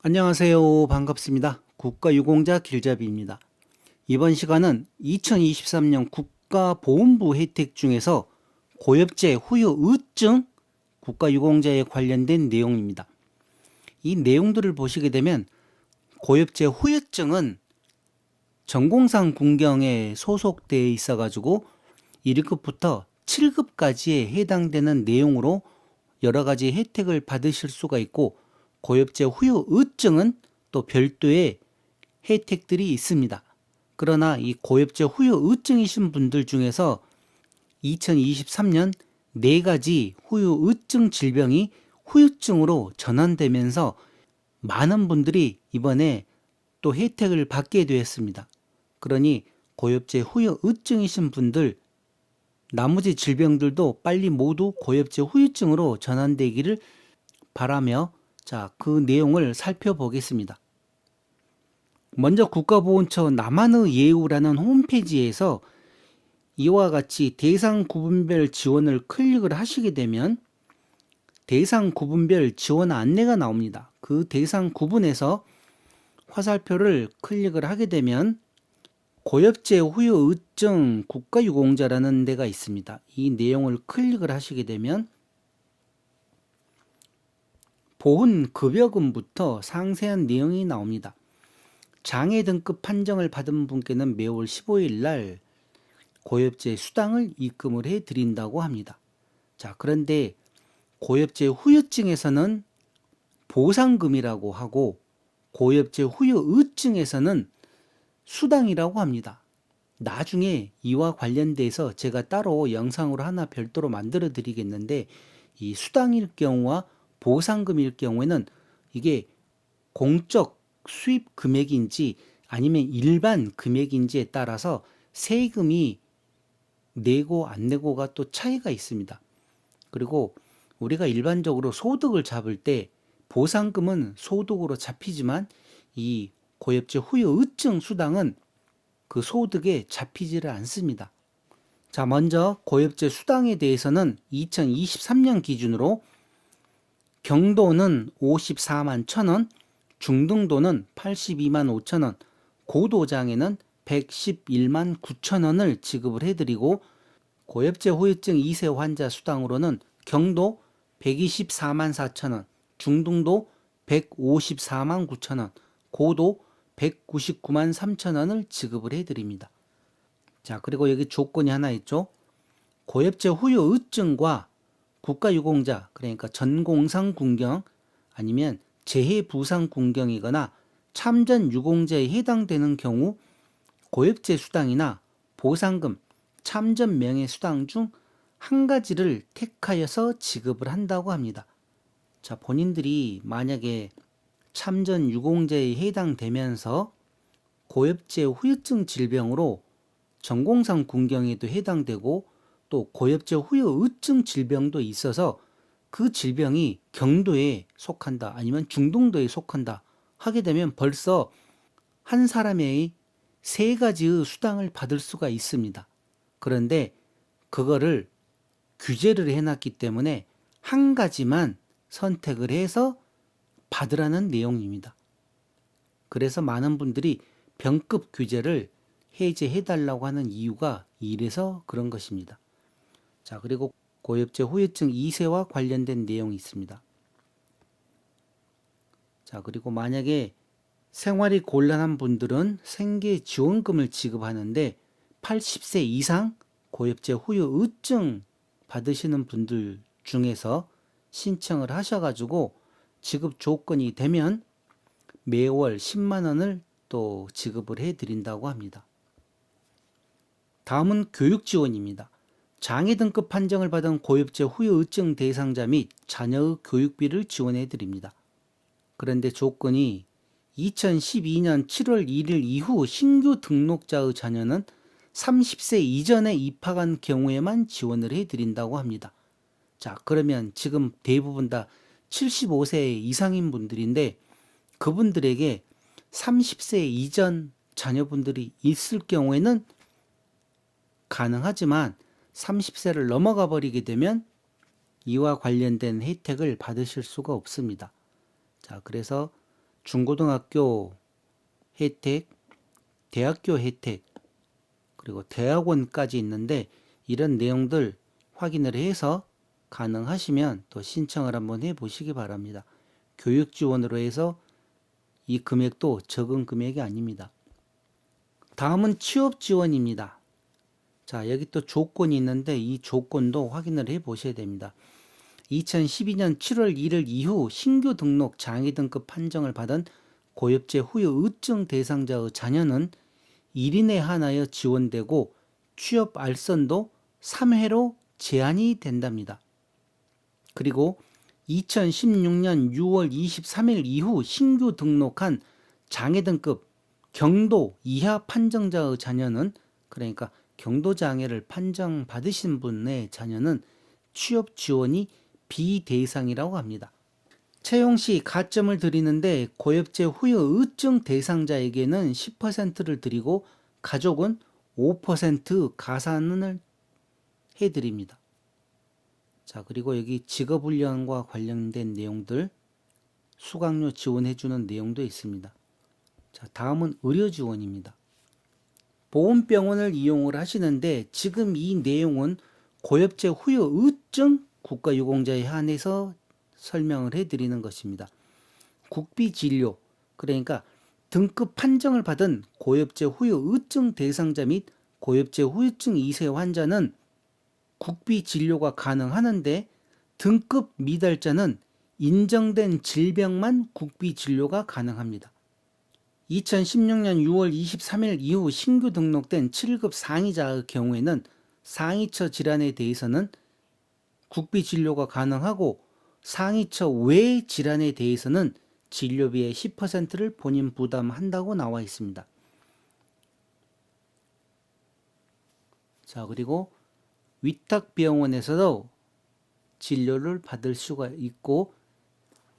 안녕하세요. 반갑습니다. 국가유공자 길잡이입니다. 이번 시간은 2023년 국가보훈부 혜택 중에서 고엽제 후유 의증 국가유공자에 관련된 내용입니다. 이 내용들을 보시게 되면 고엽제 후유증은 전공상 군경에 소속되어 있어가지고 1급부터 7급까지에 해당되는 내용으로 여러 가지 혜택을 받으실 수가 있고, 고엽제 후유 의증은 또 별도의 혜택들이 있습니다. 그러나 이 고엽제 후유 의증이신 분들 중에서 2023년 4가지 후유 의증 질병이 후유증으로 전환되면서 많은 분들이 이번에 또 혜택을 받게 되었습니다. 그러니 고엽제 후유 의증이신 분들, 나머지 질병들도 빨리 모두 고엽제 후유증으로 전환되기를 바라며, 그 내용을 살펴보겠습니다. 먼저 국가보훈처 남한의 예우라는 홈페이지에서 이와 같이 대상 구분별 지원을 클릭을 하시게 되면 대상 구분별 지원 안내가 나옵니다. 그 대상 구분에서 화살표를 클릭을 하게 되면 고엽제 후유 의증 국가유공자라는 데가 있습니다. 이 내용을 클릭을 하시게 되면 보훈 급여금부터 상세한 내용이 나옵니다. 장애 등급 판정을 받은 분께는 매월 15일 날 고엽제 수당을 입금을 해 드린다고 합니다. 그런데 고엽제 후유증에서는 보상금이라고 하고 고엽제 후유 의증에서는 수당이라고 합니다. 나중에 이와 관련돼서 제가 따로 영상으로 하나 별도로 만들어 드리겠는데, 이 수당일 경우와 보상금일 경우에는 이게 공적 수입 금액인지 아니면 일반 금액인지에 따라서 세금이 내고 안 내고가 또 차이가 있습니다. 그리고 우리가 일반적으로 소득을 잡을 때 보상금은 소득으로 잡히지만 이 고엽제 후유 의증 수당은 그 소득에 잡히지를 않습니다. 먼저 고엽제 수당에 대해서는 2023년 기준으로 경도는 54만 1,000원, 중등도는 82만 5천원, 고도장애는 111만 9천원을 지급을 해드리고, 고엽제 후유증 2세 환자 수당으로는 경도 124만 4천원, 중등도 154만 9천원, 고도 199만 3천원을 지급을 해드립니다. 그리고 여기 조건이 하나 있죠. 고엽제 후유 의증과 국가유공자, 그러니까 전공상 군경 아니면 재해부상 군경이거나 참전 유공자에 해당되는 경우 고엽제 수당이나 보상금, 참전 명예 수당 중 한 가지를 택하여서 지급을 한다고 합니다. 본인들이 만약에 참전 유공자에 해당되면서 고엽제 후유증 질병으로 전공상 군경에도 해당되고 또 고엽제 후유 의증 질병도 있어서 그 질병이 경도에 속한다 아니면 중등도에 속한다 하게 되면 벌써 한 사람의 3가지의 수당을 받을 수가 있습니다. 그런데 그거를 규제를 해놨기 때문에 한 가지만 선택을 해서 받으라는 내용입니다. 그래서 많은 분들이 병급 규제를 해제해달라고 하는 이유가 이래서 그런 것입니다. 그리고 고엽제 후유증 2세와 관련된 내용이 있습니다. 그리고 만약에 생활이 곤란한 분들은 생계지원금을 지급하는데 80세 이상 고엽제 후유 의증 받으시는 분들 중에서 신청을 하셔가지고 지급 조건이 되면 매월 10만 원을 또 지급을 해드린다고 합니다. 다음은 교육지원입니다. 장애 등급 판정을 받은 고엽제 후유 의증 대상자 및 자녀의 교육비를 지원해 드립니다. 그런데 조건이 2012년 7월 1일 이후 신규 등록자의 자녀는 30세 이전에 입학한 경우에만 지원을 해드린다고 합니다. 그러면 지금 대부분 다 75세 이상인 분들인데 그분들에게 30세 이전 자녀분들이 있을 경우에는 가능하지만 30세를 넘어가 버리게 되면 이와 관련된 혜택을 받으실 수가 없습니다. 그래서 중고등학교 혜택, 대학교 혜택, 그리고 대학원까지 있는데 이런 내용들 확인을 해서 가능하시면 또 신청을 한번 해 보시기 바랍니다. 교육 지원으로 해서 이 금액도 적은 금액이 아닙니다. 다음은 취업 지원입니다. 자, 여기 또 조건이 있는데 이 조건도 확인을 해 보셔야 됩니다. 2012년 7월 1일 이후 신규 등록 장애 등급 판정을 받은 고엽제 후유 의증 대상자의 자녀는 1인에 한하여 지원되고 취업 알선도 3회로 제한이 된답니다. 그리고 2016년 6월 23일 이후 신규 등록한 장애 등급 경도 이하 판정자의 자녀는, 그러니까 경도 장애를 판정받으신 분의 자녀는 취업 지원이 비대상이라고 합니다. 채용 시 가점을 드리는데 고엽제 후유 의증 대상자에게는 10%를 드리고 가족은 5% 가산을 해드립니다. 자, 그리고 여기 직업훈련과 관련된 내용들, 수강료 지원해주는 내용도 있습니다. 자, 다음은 의료 지원입니다. 보험병원을 이용을 하시는데 지금 이 내용은 고엽제 후유 의증 국가유공자에 한해서 설명을 해드리는 것입니다. 국비진료, 그러니까 등급 판정을 받은 고엽제 후유 의증 대상자 및 고엽제 후유증 2세 환자는 국비 진료가 가능하는데 등급 미달자는 인정된 질병만 국비 진료가 가능합니다. 2016년 6월 23일 이후 신규 등록된 7급 상위자의 경우에는 상위처 질환에 대해서는 국비 진료가 가능하고 상위처 외 질환에 대해서는 진료비의 10%를 본인 부담한다고 나와 있습니다. 자, 그리고 위탁병원에서도 진료를 받을 수가 있고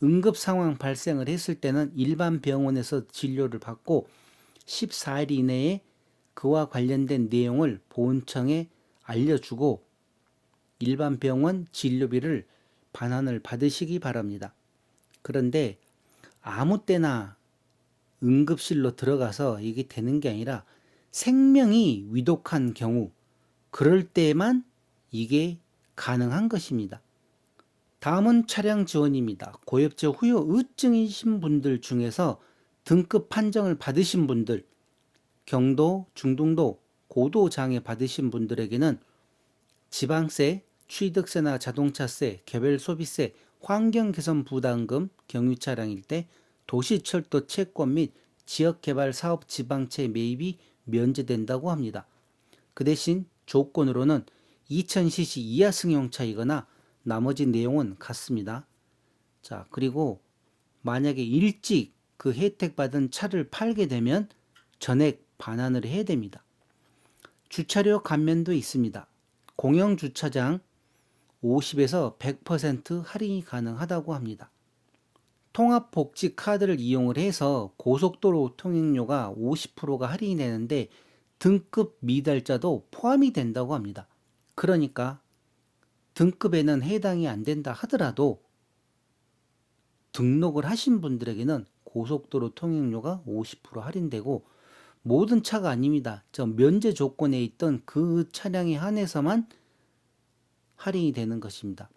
응급 상황 발생을 했을 때는 일반 병원에서 진료를 받고 14일 이내에 그와 관련된 내용을 보훈청에 알려주고 일반 병원 진료비를 반환을 받으시기 바랍니다. 그런데 아무 때나 응급실로 들어가서 이게 되는 게 아니라 생명이 위독한 경우, 그럴 때만 이게 가능한 것입니다. 다음은 차량 지원입니다. 고엽제 후유 의증이신 분들 중에서 등급 판정을 받으신 분들, 경도, 중등도, 고도 장애 받으신 분들에게는 지방세, 취득세나 자동차세, 개별 소비세, 환경개선 부담금, 경유차량일 때 도시철도 채권 및 지역개발 사업 지방채 매입이 면제된다고 합니다. 그 대신 조건으로는 2000cc 이하 승용차이거나 나머지 내용은 같습니다. 자, 그리고 만약에 일찍 그 혜택받은 차를 팔게 되면 전액 반환을 해야 됩니다. 주차료 감면도 있습니다. 공영주차장 50에서 100% 할인이 가능하다고 합니다. 통합복지 카드를 이용을 해서 고속도로 통행료가 50%가 할인이 되는데 등급 미달자도 포함이 된다고 합니다. 그러니까 등급에는 해당이 안 된다 하더라도 등록을 하신 분들에게는 고속도로 통행료가 50% 할인되고 모든 차가 아닙니다. 저 면제 조건에 있던 그 차량에 한해서만 할인이 되는 것입니다.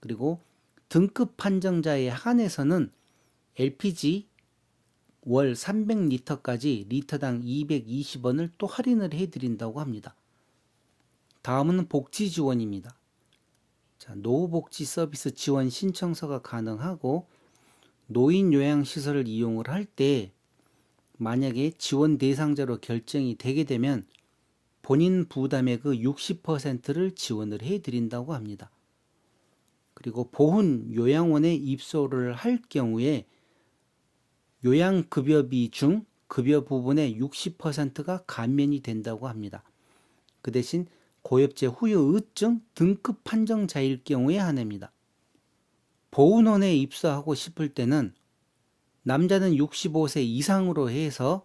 그리고 등급 판정자에 한해서는 LPG 월 300리터까지 리터당 220원을 또 할인을 해드린다고 합니다. 다음은 복지 지원입니다. 자, 노후복지 서비스 지원 신청서가 가능하고 노인 요양시설을 이용을 할 때 만약에 지원 대상자로 결정이 되게 되면 본인 부담의 그 60%를 지원을 해드린다고 합니다. 그리고 보훈 요양원에 입소를 할 경우에 요양급여비 중 급여 부분의 60%가 감면이 된다고 합니다. 그 대신 고엽제 후유 의증 등급 판정자일 경우에 한해입니다. 보훈원에 입소하고 싶을 때는 남자는 65세 이상으로 해서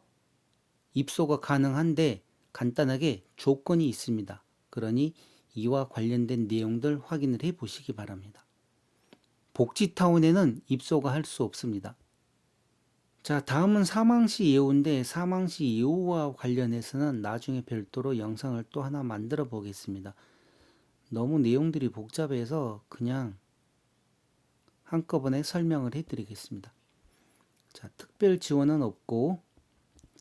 입소가 가능한데 간단하게 조건이 있습니다. 그러니 이와 관련된 내용들 확인을 해 보시기 바랍니다. 복지타운에는 입소가 할 수 없습니다. 자, 다음은 사망시 예우인데 사망시 예우와 관련해서는 나중에 별도로 영상을 또 하나 만들어 보겠습니다. 너무 내용들이 복잡해서 그냥 한꺼번에 설명을 해 드리겠습니다. 자, 특별 지원은 없고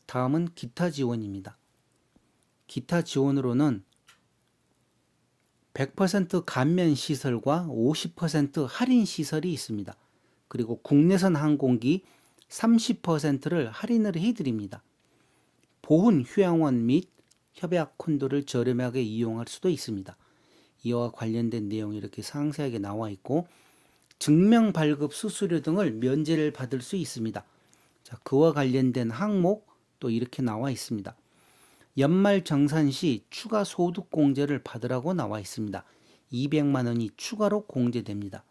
다음은 기타 지원입니다. 기타 지원으로는 100% 감면 시설과 50% 할인 시설이 있습니다. 그리고 국내선 항공기 30%를 할인을 해드립니다. 보훈 휴양원 및 협약 콘도를 저렴하게 이용할 수도 있습니다. 이와 관련된 내용이 이렇게 상세하게 나와 있고 증명 발급 수수료 등을 면제를 받을 수 있습니다. 자, 그와 관련된 항목 또 이렇게 나와 있습니다. 연말 정산 시 추가 소득 공제를 받으라고 나와 있습니다. 200만 원이 추가로 공제됩니다.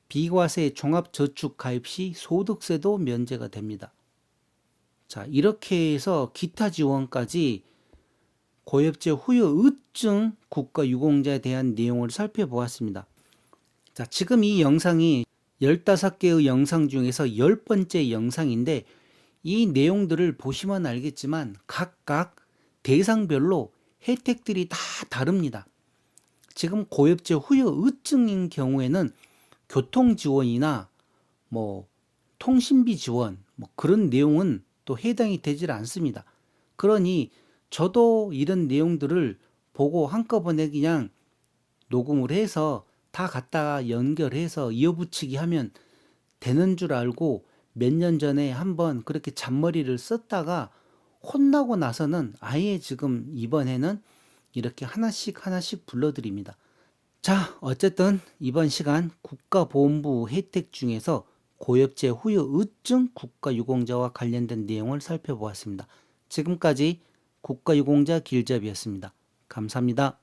비과세 종합저축 가입 시 소득세도 면제가 됩니다. 자, 이렇게 해서 기타 지원까지 고엽제 후유 의증 국가유공자에 대한 내용을 살펴보았습니다. 자, 지금 이 영상이 15개의 영상 중에서 10번째 영상인데 이 내용들을 보시면 알겠지만 각각 대상별로 혜택들이 다 다릅니다. 지금 고엽제 후유 의증인 경우에는 교통 지원이나 통신비 지원 그런 내용은 또 해당이 되질 않습니다. 그러니 저도 이런 내용들을 보고 한꺼번에 그냥 녹음을 해서 다 갖다가 연결해서 이어붙이기 하면 되는 줄 알고 몇 년 전에 한번 그렇게 잔머리를 썼다가 혼나고 나서는 아예 지금 이번에는 이렇게 하나씩 하나씩 불러드립니다. 자, 어쨌든 이번 시간 국가보훈부 혜택 중에서 고엽제 후유 의증 국가유공자와 관련된 내용을 살펴보았습니다. 지금까지 국가유공자 길잡이였습니다. 감사합니다.